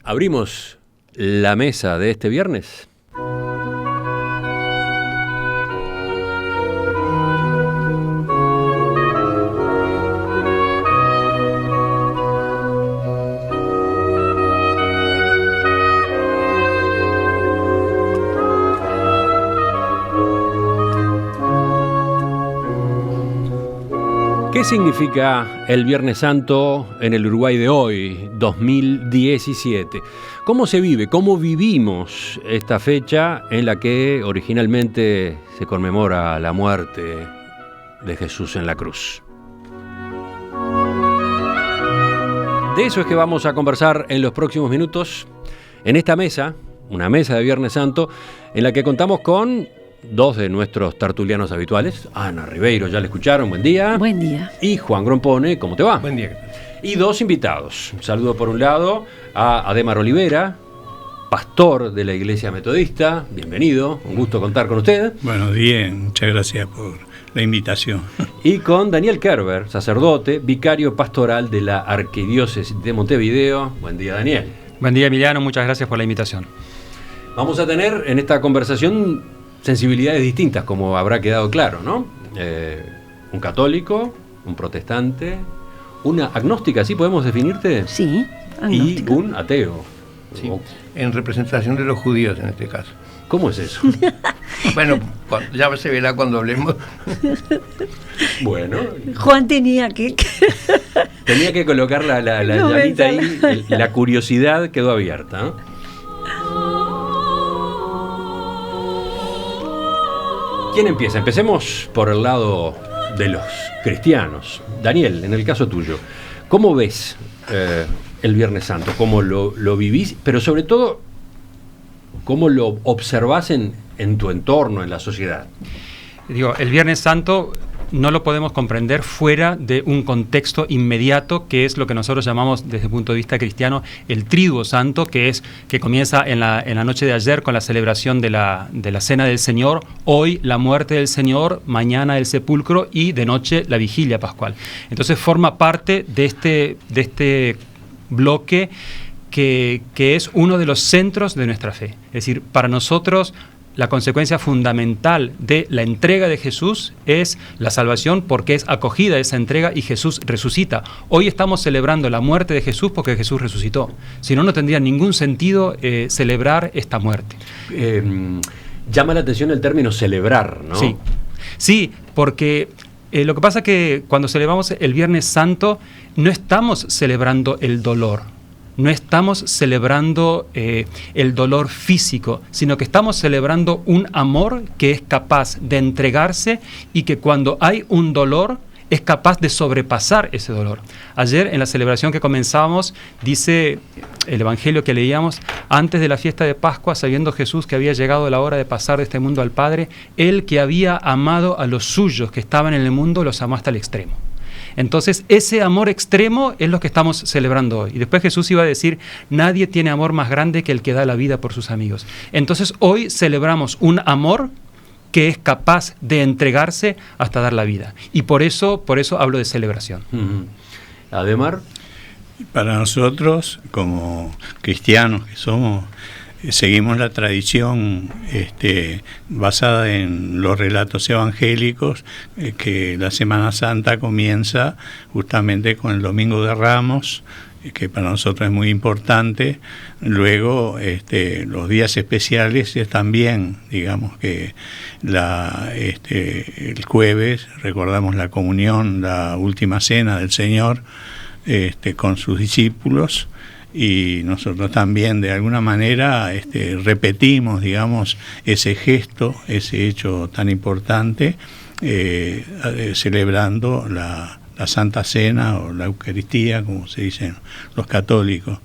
Abrimos la mesa de este viernes. ¿Qué significa el Viernes Santo en el Uruguay de hoy, 2017? ¿Cómo se vive? ¿Cómo vivimos esta fecha en la que originalmente se conmemora la muerte de Jesús en la cruz? De eso es que vamos a conversar en los próximos minutos en esta mesa, una mesa de Viernes Santo, en la que contamos con dos de nuestros tertulianos habituales. Ana Ribeiro, ya le escucharon, buen día. Buen día. Y Juan Grompone, ¿cómo te va? Buen día. Y dos invitados. Un saludo por un lado a Ademar Olivera, pastor de la Iglesia Metodista. Bienvenido, un gusto contar con usted. Buenos días, muchas gracias por la invitación. Y con Daniel Kerber, sacerdote, vicario pastoral de la Arquidiócesis de Montevideo. Buen día, Daniel. Buen día, Emiliano, muchas gracias por la invitación. Vamos a tener en esta conversación sensibilidades distintas, como habrá quedado claro, ¿no? Un católico, un protestante, una agnóstica, ¿sí podemos definirte? Sí, agnóstica. Y un ateo. Sí, en representación de los judíos en este caso. ¿Cómo es eso? Bueno, ya se verá cuando hablemos. Bueno. Juan tenía que colocar la llamita ahí, la curiosidad quedó abierta, ¿no? ¿Quién empieza? Empecemos por el lado de los cristianos. Daniel, en el caso tuyo, ¿cómo ves el Viernes Santo? ¿Cómo lo vivís? Pero sobre todo, ¿cómo lo observás en tu entorno, en la sociedad? Digo, el Viernes Santo no lo podemos comprender fuera de un contexto inmediato, que es lo que nosotros llamamos desde el punto de vista cristiano el Triduo Santo, que comienza en la noche de ayer con la celebración de la Cena del Señor, hoy la muerte del Señor, mañana el sepulcro y de noche la vigilia pascual. Entonces forma parte de este bloque que es uno de los centros de nuestra fe. Es decir, para nosotros la consecuencia fundamental de la entrega de Jesús es la salvación, porque es acogida esa entrega y Jesús resucita. Hoy estamos celebrando la muerte de Jesús porque Jesús resucitó. Si no, no tendría ningún sentido celebrar esta muerte. Llama la atención el término celebrar, ¿no? Sí, porque lo que pasa es que cuando celebramos el Viernes Santo no estamos celebrando el dolor. No estamos celebrando el dolor físico, sino que estamos celebrando un amor que es capaz de entregarse y que cuando hay un dolor es capaz de sobrepasar ese dolor. Ayer en la celebración que comenzábamos, dice el Evangelio que leíamos, antes de la fiesta de Pascua, sabiendo Jesús que había llegado la hora de pasar de este mundo al Padre, Él que había amado a los suyos que estaban en el mundo, los amó hasta el extremo. Entonces, ese amor extremo es lo que estamos celebrando hoy. Y después Jesús iba a decir, nadie tiene amor más grande que el que da la vida por sus amigos. Entonces, hoy celebramos un amor que es capaz de entregarse hasta dar la vida. Y por eso hablo de celebración. Ademar. Para nosotros, como cristianos que somos, seguimos la tradición basada en los relatos evangélicos, que la Semana Santa comienza justamente con el Domingo de Ramos, que para nosotros es muy importante. Luego los días especiales también, digamos que el jueves recordamos la comunión, la última cena del Señor con sus discípulos. Y nosotros también de alguna manera repetimos, digamos, ese gesto, ese hecho tan importante, celebrando la Santa Cena o la Eucaristía, como se dicen los católicos.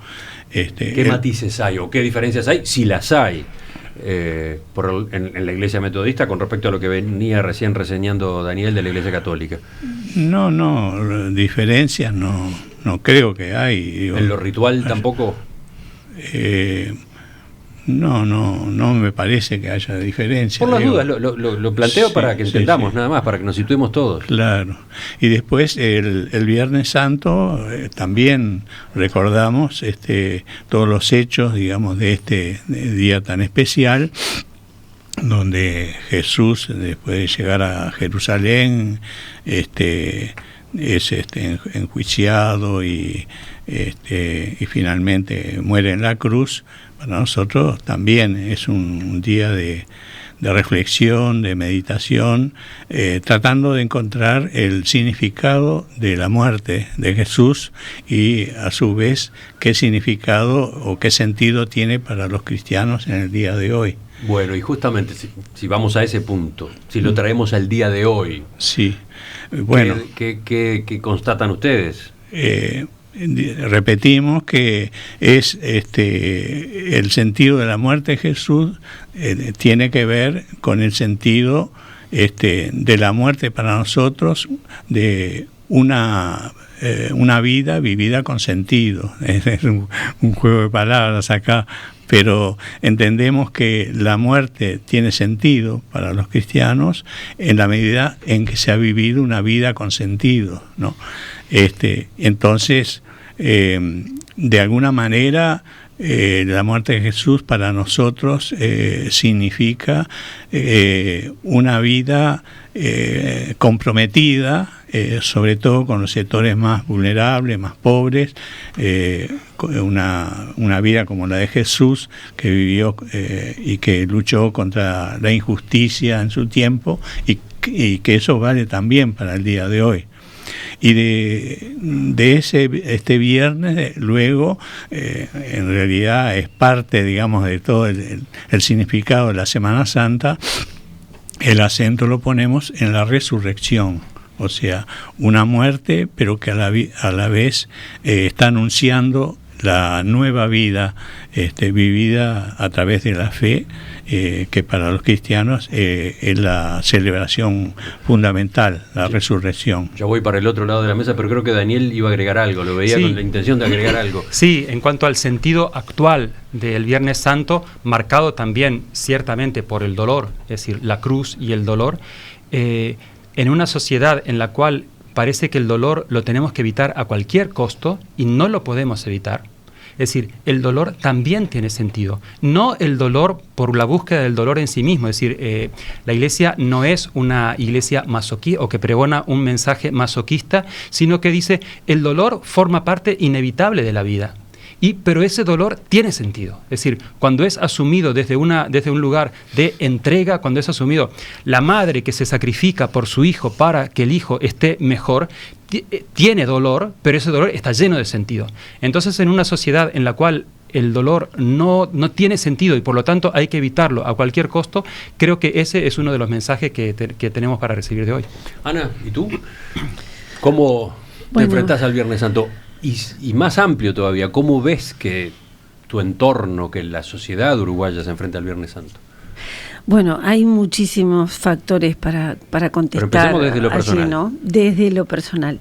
¿Qué matices hay o qué diferencias hay, si las hay, en la Iglesia Metodista con respecto a lo que venía recién reseñando Daniel de la Iglesia Católica? No, diferencias no creo que hay. Digo, ¿en lo ritual tampoco? No me parece que haya diferencia. Por las dudas, lo planteo para que entendamos, nada más, para que nos situemos todos. Claro. Y después el Viernes Santo también recordamos todos los hechos, digamos, de este día tan especial, donde Jesús, después de llegar a Jerusalén, es enjuiciado y finalmente muere en la cruz. Para nosotros también es un día de reflexión, de meditación, tratando de encontrar el significado de la muerte de Jesús y a su vez qué significado o qué sentido tiene para los cristianos en el día de hoy. Bueno, y justamente si vamos a ese punto, si lo traemos al día de hoy, sí. Bueno, ¿qué constatan ustedes? Repetimos que es el sentido de la muerte de Jesús tiene que ver con el sentido de la muerte para nosotros, de una vida vivida con sentido. Es un juego de palabras acá, pero entendemos que la muerte tiene sentido para los cristianos en la medida en que se ha vivido una vida con sentido, ¿no? Entonces, de alguna manera, la muerte de Jesús para nosotros significa una vida comprometida, sobre todo con los sectores más vulnerables, más pobres, una vida como la de Jesús, que vivió y que luchó contra la injusticia en su tiempo, y que eso vale también para el día de hoy. Y de este viernes, luego, en realidad es parte, digamos, de todo el significado de la Semana Santa. El acento lo ponemos en la resurrección, o sea, una muerte, pero que a la vez está anunciando la nueva vida vivida a través de la fe, que para los cristianos es la celebración fundamental, la resurrección. Yo voy para el otro lado de la mesa, pero creo que Daniel iba a agregar algo, lo veía con la intención de agregar algo. Sí, en cuanto al sentido actual del Viernes Santo, marcado también ciertamente por el dolor, es decir, la cruz y el dolor, en una sociedad en la cual parece que el dolor lo tenemos que evitar a cualquier costo y no lo podemos evitar. Es decir, el dolor también tiene sentido. No el dolor por la búsqueda del dolor en sí mismo. Es decir, la Iglesia no es una iglesia masoquista o que pregona un mensaje masoquista, sino que dice el dolor forma parte inevitable de la vida. Pero ese dolor tiene sentido. Es decir, cuando es asumido desde un lugar de entrega, cuando es asumido la madre que se sacrifica por su hijo para que el hijo esté mejor, tiene dolor, pero ese dolor está lleno de sentido. Entonces, en una sociedad en la cual el dolor no tiene sentido y por lo tanto hay que evitarlo a cualquier costo, creo que ese es uno de los mensajes que tenemos para recibir de hoy. Ana, ¿y tú? ¿Cómo te enfrentás al Viernes Santo? Y más amplio todavía, ¿cómo ves que tu entorno, que la sociedad uruguaya se enfrenta al Viernes Santo? Bueno, hay muchísimos factores para contestar. Pero empecemos desde lo personal. Allí, ¿no? Desde lo personal.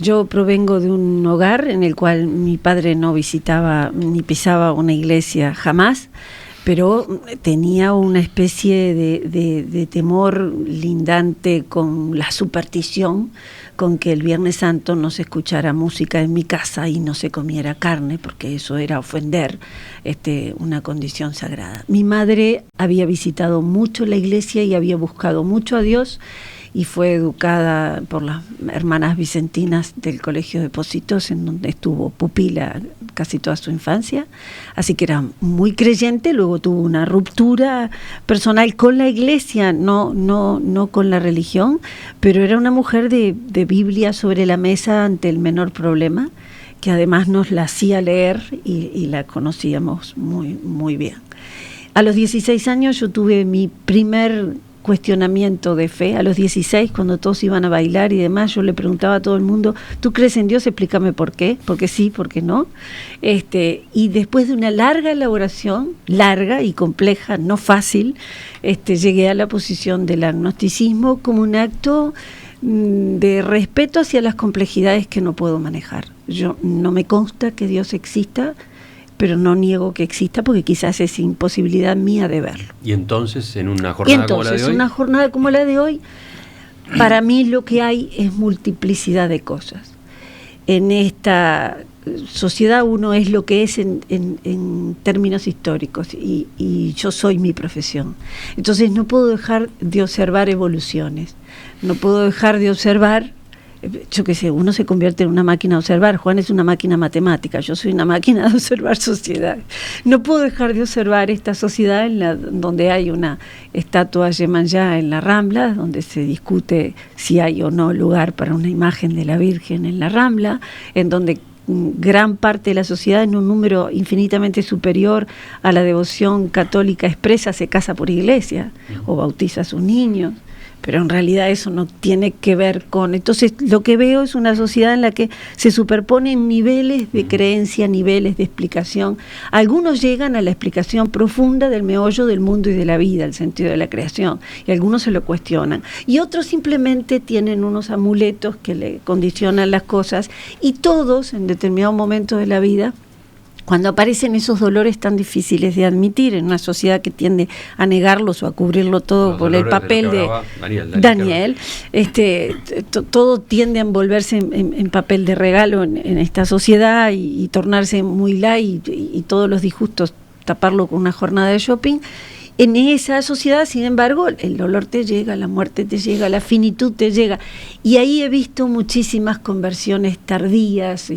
Yo provengo de un hogar en el cual mi padre no visitaba ni pisaba una iglesia jamás, pero tenía una especie de temor lindante con la superstición, con que el Viernes Santo no se escuchara música en mi casa y no se comiera carne, porque eso era ofender una condición sagrada. Mi madre había visitado mucho la iglesia y había buscado mucho a Dios, y fue educada por las hermanas vicentinas del Colegio de Pocitos, en donde estuvo pupila casi toda su infancia, así que era muy creyente. Luego tuvo una ruptura personal con la iglesia, no con la religión, pero era una mujer de Biblia sobre la mesa ante el menor problema, que además nos la hacía leer y la conocíamos muy, muy bien. A los 16 años yo tuve mi primer cuestionamiento de fe. A los 16, cuando todos iban a bailar y demás, yo le preguntaba a todo el mundo: ¿tú crees en Dios? Explícame por qué. Porque sí, porque no. Y después de una larga elaboración, larga y compleja, no fácil, llegué a la posición del agnosticismo como un acto de respeto hacia las complejidades que no puedo manejar. Yo no me consta que Dios exista, pero no niego que exista porque quizás es imposibilidad mía de verlo. Y entonces, en una jornada como la de hoy... una jornada como la de hoy, para mí lo que hay es multiplicidad de cosas. En esta sociedad uno es lo que es en términos históricos y yo soy mi profesión. Entonces no puedo dejar de observar evoluciones, no puedo dejar de observar, yo qué sé, uno se convierte en una máquina de observar. Juan es una máquina matemática, yo soy una máquina de observar sociedad. No puedo dejar de observar esta sociedad donde hay una estatua Yemanjá en la Rambla, donde se discute si hay o no lugar para una imagen de la Virgen en la Rambla, en donde gran parte de la sociedad, en un número infinitamente superior a la devoción católica expresa, se casa por iglesia o bautiza a sus niños, pero en realidad eso no tiene que ver con... Entonces lo que veo es una sociedad en la que se superponen niveles de creencia, niveles de explicación. Algunos llegan a la explicación profunda del meollo del mundo y de la vida, el sentido de la creación, y algunos se lo cuestionan, y otros simplemente tienen unos amuletos que le condicionan las cosas, y todos en determinado momento de la vida, cuando aparecen esos dolores tan difíciles de admitir en una sociedad que tiende a negarlos o a cubrirlo todo por el papel de Daniel, todo tiende a envolverse en papel de regalo en esta sociedad y tornarse muy light y todos los disgustos taparlo con una jornada de shopping. En esa sociedad, sin embargo, el dolor te llega, la muerte te llega, la finitud te llega. Y ahí he visto muchísimas conversiones tardías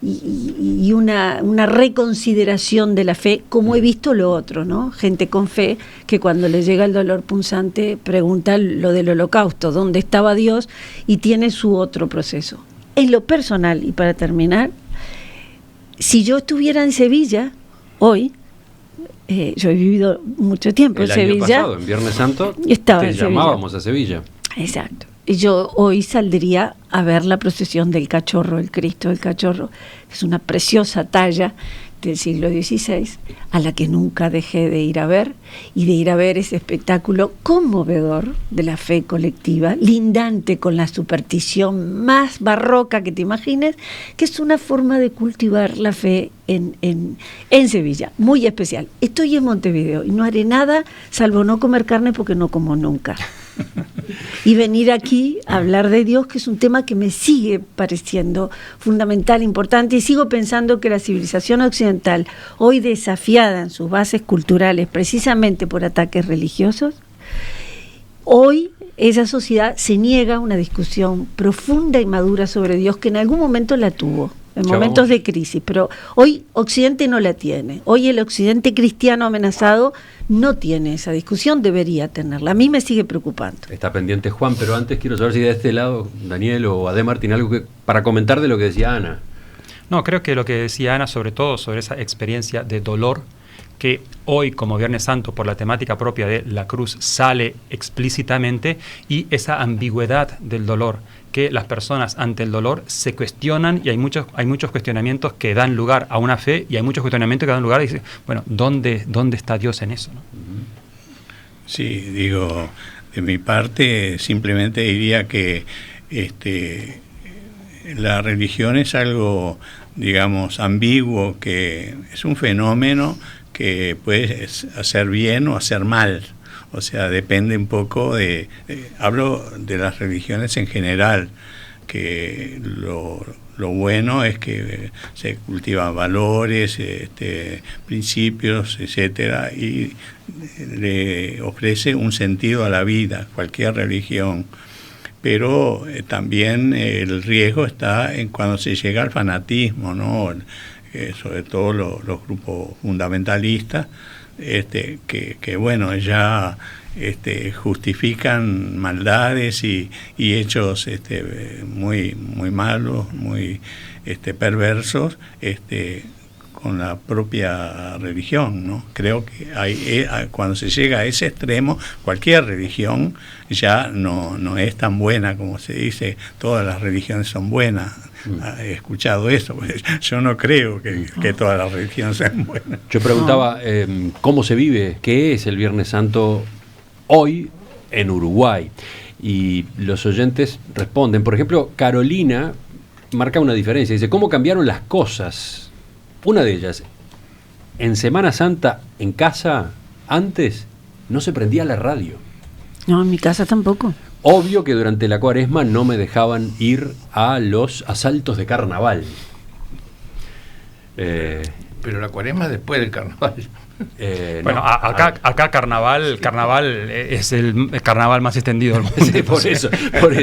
y una reconsideración de la fe, como he visto lo otro, ¿no? Gente con fe que cuando le llega el dolor punzante pregunta lo del holocausto, ¿dónde estaba Dios? Y tiene su otro proceso. En lo personal, y para terminar, si yo estuviera en Sevilla hoy, yo he vivido mucho tiempo en Sevilla. El año pasado, en Viernes Santo, estaba te llamábamos a Sevilla. Exacto. Y yo hoy saldría a ver la procesión del Cachorro, el Cristo del Cachorro, que es una preciosa talla del siglo XVI, a la que nunca dejé de ir a ver, y de ir a ver ese espectáculo conmovedor de la fe colectiva, lindante con la superstición más barroca que te imagines, que es una forma de cultivar la fe en Sevilla, muy especial. Estoy en Montevideo y no haré nada salvo no comer carne porque no como nunca. Y venir aquí a hablar de Dios, que es un tema que me sigue pareciendo fundamental, importante, y sigo pensando que la civilización occidental, hoy desafiada en sus bases culturales precisamente por ataques religiosos, hoy esa sociedad se niega a una discusión profunda y madura sobre Dios, que en algún momento la tuvo, en momentos de crisis, pero hoy Occidente no la tiene. Hoy el Occidente cristiano amenazado no tiene esa discusión, debería tenerla. A mí me sigue preocupando. Está pendiente Juan, pero antes quiero saber si de este lado Daniel o Ademar tiene algo para comentar de lo que decía Ana. No, creo que lo que decía Ana, sobre todo sobre esa experiencia de dolor, que hoy como Viernes Santo por la temática propia de la cruz sale explícitamente, y esa ambigüedad del dolor, que las personas ante el dolor se cuestionan, y hay muchos cuestionamientos que dan lugar a una fe, y hay muchos cuestionamientos que dan lugar a decir, bueno, ¿dónde está Dios en eso, ¿no? Sí, digo, de mi parte simplemente diría que la religión es algo, digamos, ambiguo, que es un fenómeno que puede hacer bien o hacer mal. O sea, depende un poco hablo de las religiones en general, que lo bueno es que se cultivan valores, principios, etcétera, y le ofrece un sentido a la vida, cualquier religión. Pero también el riesgo está en cuando se llega al fanatismo, ¿no? Sobre todo los grupos fundamentalistas, que bueno, ya justifican maldades y hechos muy malos, muy perversos, con la propia religión, ¿no? Creo que cuando se llega a ese extremo, cualquier religión ya no es tan buena como se dice, todas las religiones son buenas. He escuchado eso, pues yo no creo que todas las religiones sean buenas. Yo preguntaba cómo se vive, qué es el Viernes Santo hoy en Uruguay, y los oyentes responden. Por ejemplo, Carolina marca una diferencia, dice, ¿cómo cambiaron las cosas? Una de ellas, en Semana Santa, en casa, antes no se prendía la radio. No, en mi casa tampoco. Obvio que durante la Cuaresma no me dejaban ir a los asaltos de carnaval. Pero la Cuaresma es después del carnaval. Bueno, acá carnaval es el carnaval más extendido del mundo. Sí, por eso.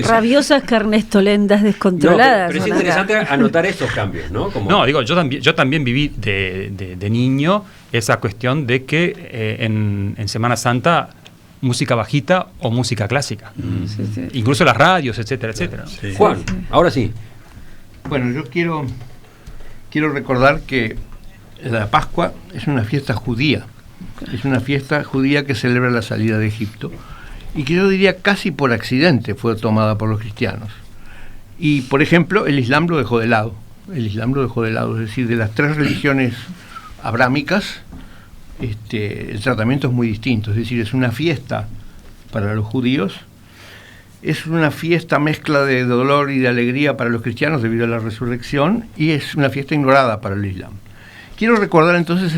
Rabiosas carnestolendas descontroladas. Pero es interesante anotar estos cambios, ¿no? No, digo, yo también viví de niño esa cuestión de que en Semana Santa música bajita o música clásica. Sí. Incluso las radios, etcétera, etcétera. Sí. Juan, ahora sí. Bueno, yo quiero recordar que la Pascua es una fiesta judía. Es una fiesta judía que celebra la salida de Egipto y que yo diría casi por accidente fue tomada por los cristianos. Y, por ejemplo, el Islam lo dejó de lado. Es decir, de las tres religiones abrámicas, el tratamiento es muy distinto. Es decir, es una fiesta para los judíos, es una fiesta mezcla de dolor y de alegría para los cristianos debido a la resurrección, y es una fiesta ignorada para el Islam. Quiero recordar entonces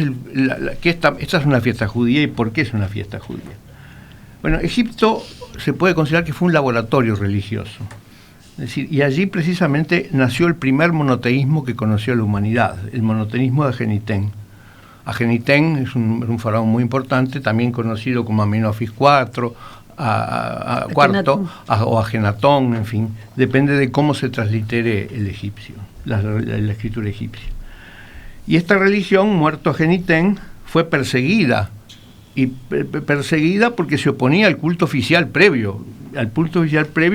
que esta es una fiesta judía. ¿Y por qué es una fiesta judía? Bueno, Egipto se puede considerar que fue un laboratorio religioso. Es decir, y allí precisamente nació el primer monoteísmo que conoció la humanidad, el monoteísmo de Ajenitén. Ajenitén es un faraón muy importante, también conocido como Amenofis IV, o Ajenatón, en fin, depende de cómo se translitere el egipcio, la escritura egipcia. Y esta religión, muerto Ajenitén, fue perseguida, y perseguida porque se oponía al culto oficial previo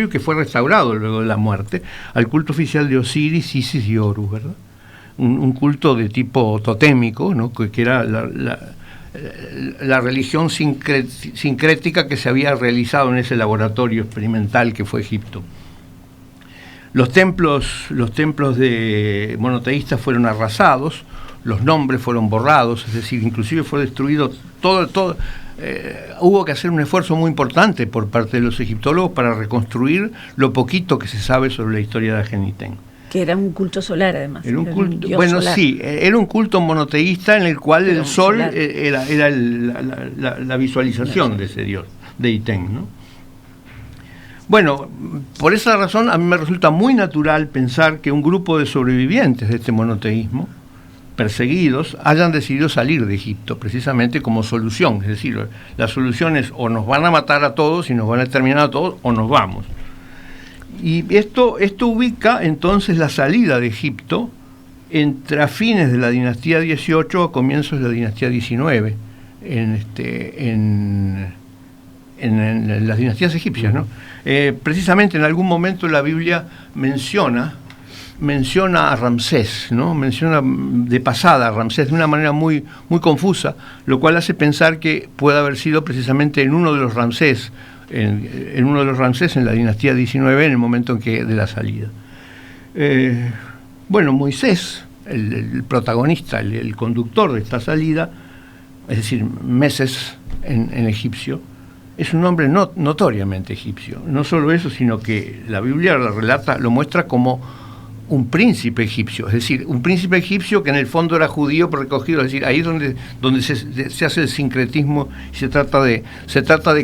que fue restaurado luego de la muerte, al culto oficial de Osiris, Isis y Horus, ¿verdad? Un culto de tipo totémico, ¿no? que era la religión sincrética que se había realizado en ese laboratorio experimental que fue Egipto. Los templos de monoteístas fueron arrasados, los nombres fueron borrados, es decir, inclusive fue destruido todo. Hubo que hacer un esfuerzo muy importante por parte de los egiptólogos para reconstruir lo poquito que se sabe sobre la historia de Ajenitén. Que era un culto solar, además. Era un culto, era un culto monoteísta en el cual el sol era la visualización de ese dios, de Itén, ¿no? Bueno, por esa razón a mí me resulta muy natural pensar que un grupo de sobrevivientes de este monoteísmo, perseguidos, hayan decidido salir de Egipto, precisamente como solución. Es decir, la solución es o nos van a matar a todos y nos van a exterminar a todos, o nos vamos. Y esto ubica entonces la salida de Egipto entre fines de la dinastía 18 a comienzos de la dinastía 19, en las dinastías egipcias, ¿no? Precisamente en algún momento la Biblia menciona a Ramsés, ¿no? Menciona de pasada a Ramsés de una manera muy, muy confusa, lo cual hace pensar que puede haber sido precisamente en uno de los Ramsés, en la dinastía 19, en el momento en que de la salida. Bueno, Moisés, el protagonista, el conductor de esta salida, es decir, Meses en egipcio, es un nombre notoriamente egipcio. No solo eso, sino que la Biblia lo muestra como un príncipe egipcio, es decir, un príncipe egipcio que en el fondo era judío pero recogido, es decir, ahí es donde se hace el sincretismo y se trata de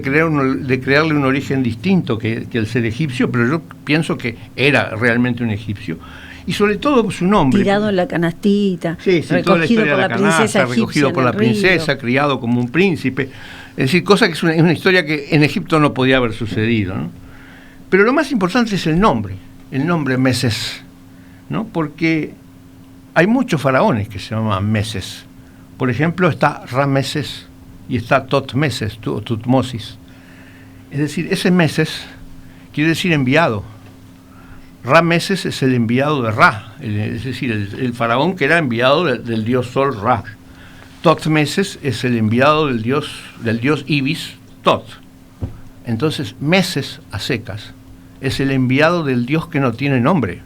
crearle un origen distinto que el ser egipcio, pero yo pienso que era realmente un egipcio. Y sobre todo su nombre. Tirado en la canastita, recogido por la princesa, recogido por la princesa, criado como un príncipe. Es decir, cosa que es una historia que en Egipto no podía haber sucedido, ¿no? Pero lo más importante es el nombre Meses, ¿no? Porque hay muchos faraones que se llaman Meses. Por ejemplo, está Rameses y está Totmeses, Tutmosis. Es decir, ese Meses quiere decir enviado. Ra-Meses es el enviado de Ra, es decir, el faraón que era enviado del dios Sol Ra. Totmeses es el enviado del dios Ibis, Tot. Entonces, Meses a secas es el enviado del dios que no tiene nombre,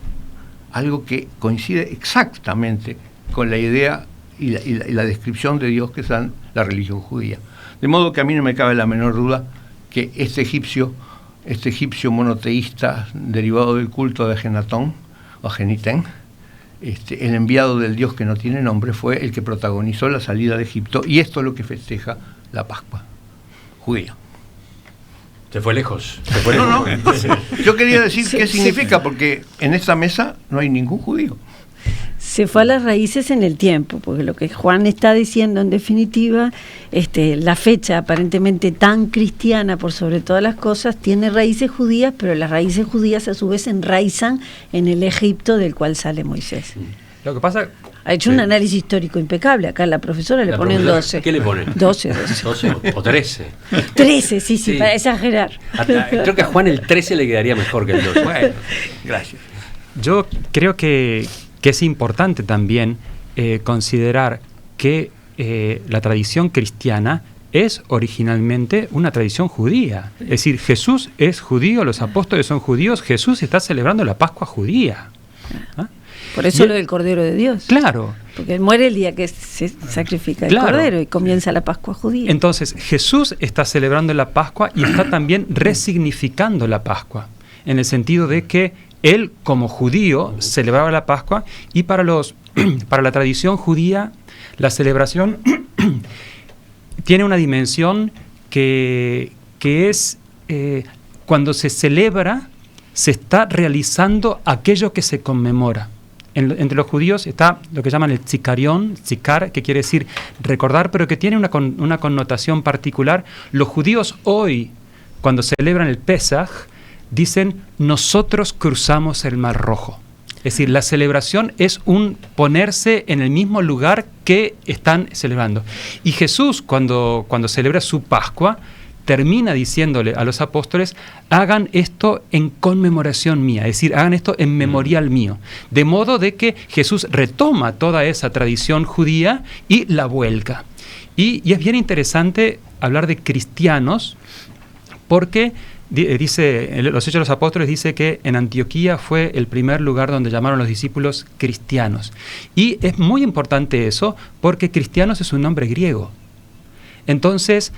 algo que coincide exactamente con la idea y la descripción de Dios que es la religión judía. De modo que a mí no me cabe la menor duda que este egipcio monoteísta derivado del culto de Ajenatón o Ajenitén el enviado del Dios que no tiene nombre, fue el que protagonizó la salida de Egipto, y esto es lo que festeja la Pascua judía. Se fue lejos. No. Yo quería decir qué significa, porque en esta mesa no hay ningún judío. Se fue a las raíces en el tiempo, porque lo que Juan está diciendo en definitiva, la fecha aparentemente tan cristiana por sobre todas las cosas, tiene raíces judías, pero las raíces judías a su vez enraizan en el Egipto del cual sale Moisés. Lo que pasa... Ha hecho un análisis histórico impecable. Acá la profesora le pone 12. ¿Qué le pone? 12. 12 o 13. 13, sí, para exagerar. Creo que a Juan el 13 le quedaría mejor que el 12. Bueno, gracias. Yo creo que es importante también considerar que la tradición cristiana es originalmente una tradición judía. Es decir, Jesús es judío, los apóstoles son judíos, Jesús está celebrando la Pascua judía. ¿Ah? Por eso lo del Cordero de Dios. Claro. Porque muere el día que se sacrifica el Cordero y comienza la Pascua judía. Entonces, Jesús está celebrando la Pascua y está también resignificando la Pascua, en el sentido de que él, como judío, celebraba la Pascua, y para la tradición judía, la celebración tiene una dimensión que es cuando se celebra, se está realizando aquello que se conmemora. Entre los judíos está lo que llaman el tzikarión, tzikar, que quiere decir recordar, pero que tiene una connotación particular. Los judíos hoy, cuando celebran el Pesaj, dicen, nosotros cruzamos el Mar Rojo. Es decir, la celebración es un ponerse en el mismo lugar que están celebrando. Y Jesús, cuando celebra su Pascua, termina diciéndole a los apóstoles, hagan esto en conmemoración mía, es decir, hagan esto en memorial mío. De modo de que Jesús retoma toda esa tradición judía y la vuelca. Y es bien interesante hablar de cristianos, porque dice, los Hechos de los Apóstoles dice que en Antioquía fue el primer lugar donde llamaron a los discípulos cristianos. Y es muy importante eso, porque cristianos es un nombre griego. Entonces,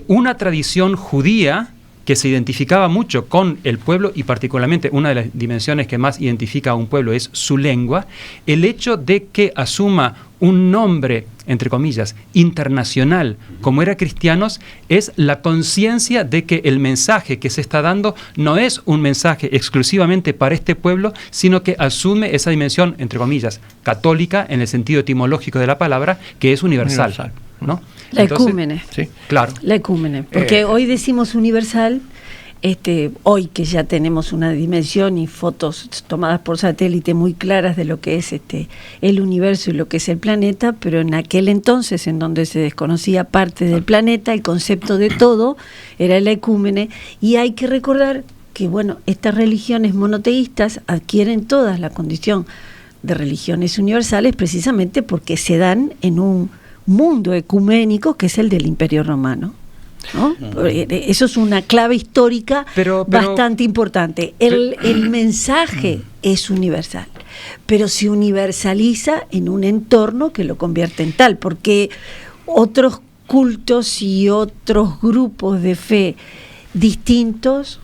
una tradición judía que se identificaba mucho con el pueblo, y particularmente una de las dimensiones que más identifica a un pueblo es su lengua, el hecho de que asuma un nombre, entre comillas, internacional, como era cristianos, es la conciencia de que el mensaje que se está dando no es un mensaje exclusivamente para este pueblo, sino que asume esa dimensión, entre comillas, católica, en el sentido etimológico de la palabra, que es universal. ¿No? La ecúmene. Sí. Claro. La ecúmene. Porque hoy decimos universal, hoy que ya tenemos una dimensión y fotos tomadas por satélite muy claras de lo que es el universo y lo que es el planeta, pero en aquel entonces, en donde se desconocía parte del planeta, el concepto de todo era la ecúmene, y hay que recordar que, bueno, estas religiones monoteístas adquieren todas la condición de religiones universales precisamente porque se dan en un mundo ecuménico que es el del Imperio Romano, ¿no? Eso es una clave histórica bastante importante. El mensaje es universal, pero se universaliza en un entorno que lo convierte en tal, porque otros cultos y otros grupos de fe distintos,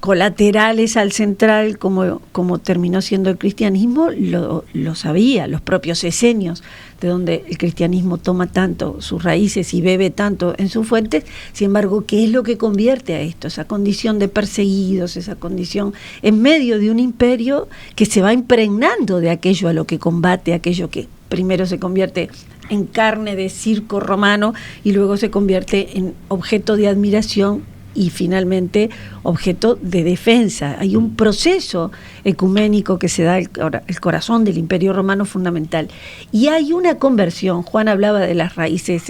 colaterales al central, como terminó siendo el cristianismo, lo sabía, los propios esenios, de donde el cristianismo toma tanto sus raíces y bebe tanto en sus fuentes. Sin embargo, ¿qué es lo que convierte a esto? Esa condición de perseguidos, esa condición en medio de un imperio que se va impregnando de aquello a lo que combate, aquello que primero se convierte en carne de circo romano y luego se convierte en objeto de admiración y finalmente objeto de defensa. Hay un proceso ecuménico que se da el corazón del Imperio Romano fundamental. Y hay una conversión, Juan hablaba de las raíces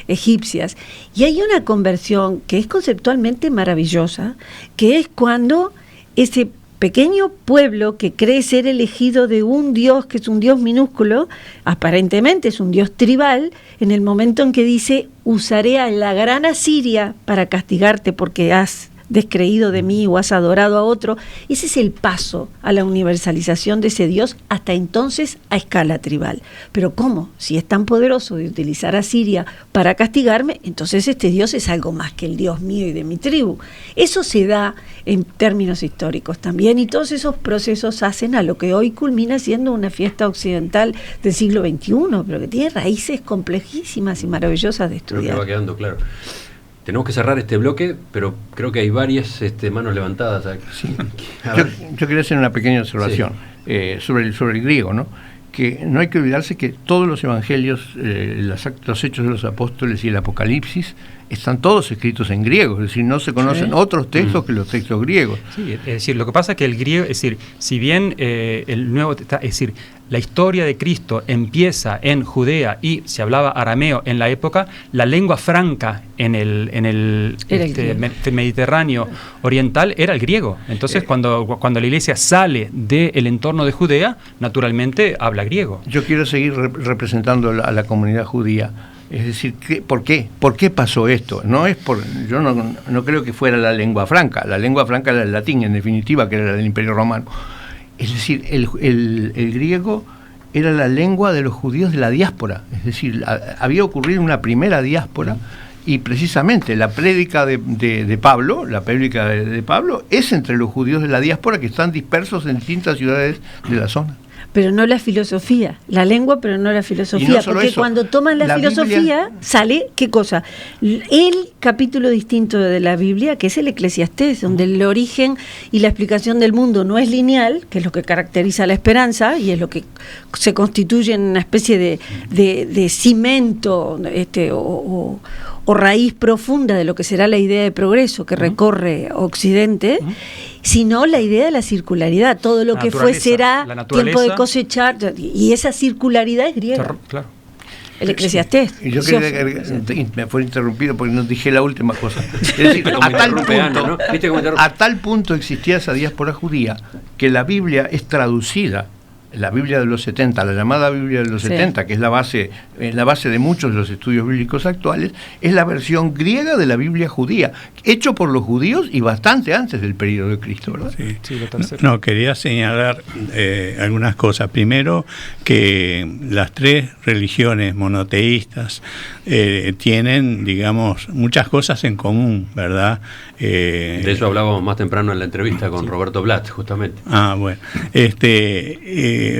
egipcias, y hay una conversión que es conceptualmente maravillosa, que es cuando ese pequeño pueblo que cree ser elegido de un Dios que es un Dios minúsculo, aparentemente es un Dios tribal, en el momento en que dice, usaré a la gran Asiria para castigarte porque has descreído de mí o has adorado a otro. Ese es el paso a la universalización de ese Dios, hasta entonces a escala tribal. Pero ¿cómo? Si es tan poderoso de utilizar a Siria para castigarme, entonces este Dios es algo más que el Dios mío y de mi tribu. Eso se da en términos históricos también, y todos esos procesos hacen a lo que hoy culmina siendo una fiesta occidental del siglo XXI, pero que tiene raíces complejísimas y maravillosas de estudiar. Creo que va quedando claro. Tenemos que cerrar este bloque, pero creo que hay varias manos levantadas. Sí. Yo quería hacer una pequeña observación sobre el griego, ¿no? Que no hay que olvidarse que todos los evangelios, los hechos de los apóstoles y el Apocalipsis están todos escritos en griego, es decir, no se conocen otros textos que los textos griegos. Sí, es decir, lo que pasa es que el griego, es decir, si bien el Nuevo Testamento, es decir, la historia de Cristo empieza en Judea y se hablaba arameo en la época, la lengua franca en el Mediterráneo oriental era el griego. Entonces, cuando la iglesia sale del entorno de Judea, naturalmente habla griego. Yo quiero seguir representando a la comunidad judía. Es decir, ¿por qué? ¿Por qué pasó esto? Yo no creo que fuera la lengua franca. La lengua franca era el latín, en definitiva, que era del Imperio Romano. Es decir, el griego era la lengua de los judíos de la diáspora. Es decir, había ocurrido una primera diáspora, y precisamente la prédica de Pablo, es entre los judíos de la diáspora que están dispersos en distintas ciudades de la zona. Pero no la filosofía, la lengua, pero no la filosofía, no porque eso, cuando toman la filosofía Biblia sale, ¿qué cosa? El capítulo distinto de la Biblia, que es el Eclesiastés, donde el origen y la explicación del mundo no es lineal, que es lo que caracteriza la esperanza y es lo que se constituye en una especie de cimento o raíz profunda de lo que será la idea de progreso que recorre Occidente, sino la idea de la circularidad. Todo lo que fue será, tiempo de cosechar, y esa circularidad es griega. Claro. El Eclesiastés. Y yo quería que me fue interrumpido porque no dije la última cosa. Es decir, a tal punto existía esa diáspora judía que la Biblia es traducida. La Biblia de los 70, la llamada Biblia de los 70, que es la base de muchos de los estudios bíblicos actuales, es la versión griega de la Biblia judía, hecho por los judíos y bastante antes del período de Cristo, ¿verdad? Sí, quería señalar algunas cosas. Primero, que las tres religiones monoteístas tienen, digamos, muchas cosas en común, ¿verdad? De eso hablábamos más temprano en la entrevista con Roberto Blatt, justamente. Bueno.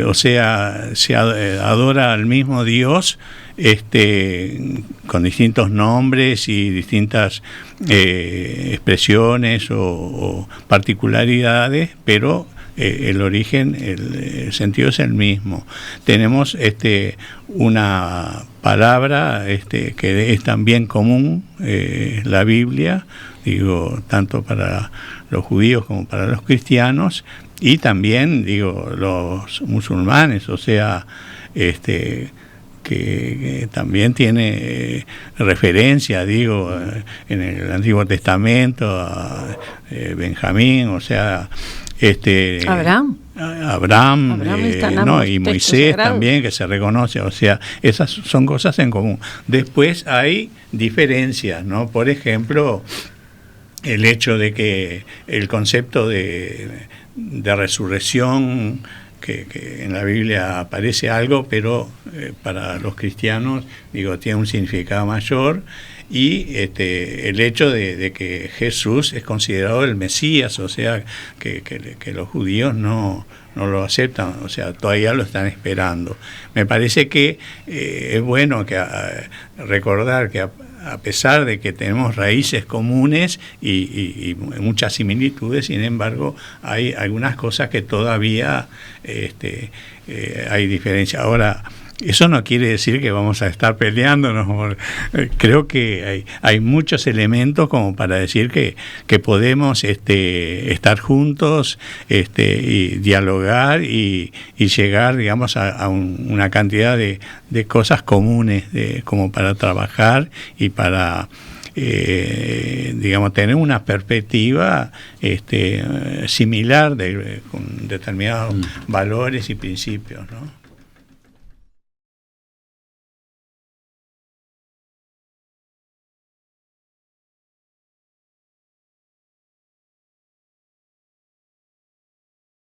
O sea, se adora al mismo Dios, con distintos nombres y distintas expresiones o particularidades, pero el origen, el sentido es el mismo. Tenemos una palabra que es también común, la Biblia, digo, tanto para los judíos como para los cristianos, y también, digo, los musulmanes, o sea, que también tiene referencia, digo, en el Antiguo Testamento a Benjamín, o sea, Abraham, y Moisés también, que se reconoce, o sea, esas son cosas en común. Después hay diferencias, ¿no? Por ejemplo, el hecho de que el concepto de resurrección, que en la Biblia aparece algo, pero para los cristianos, digo, tiene un significado mayor, y el hecho de que Jesús es considerado el Mesías, o sea, que los judíos no lo aceptan, o sea, todavía lo están esperando. Me parece que es bueno recordar que a pesar de que tenemos raíces comunes y muchas similitudes, sin embargo, hay algunas cosas que todavía hay diferencia. Ahora, eso no quiere decir que vamos a estar peleándonos. Creo que hay muchos elementos como para decir que podemos estar juntos, y dialogar y llegar, digamos, a una cantidad de cosas comunes como para trabajar y para digamos, tener una perspectiva similar con determinados valores y principios, ¿no?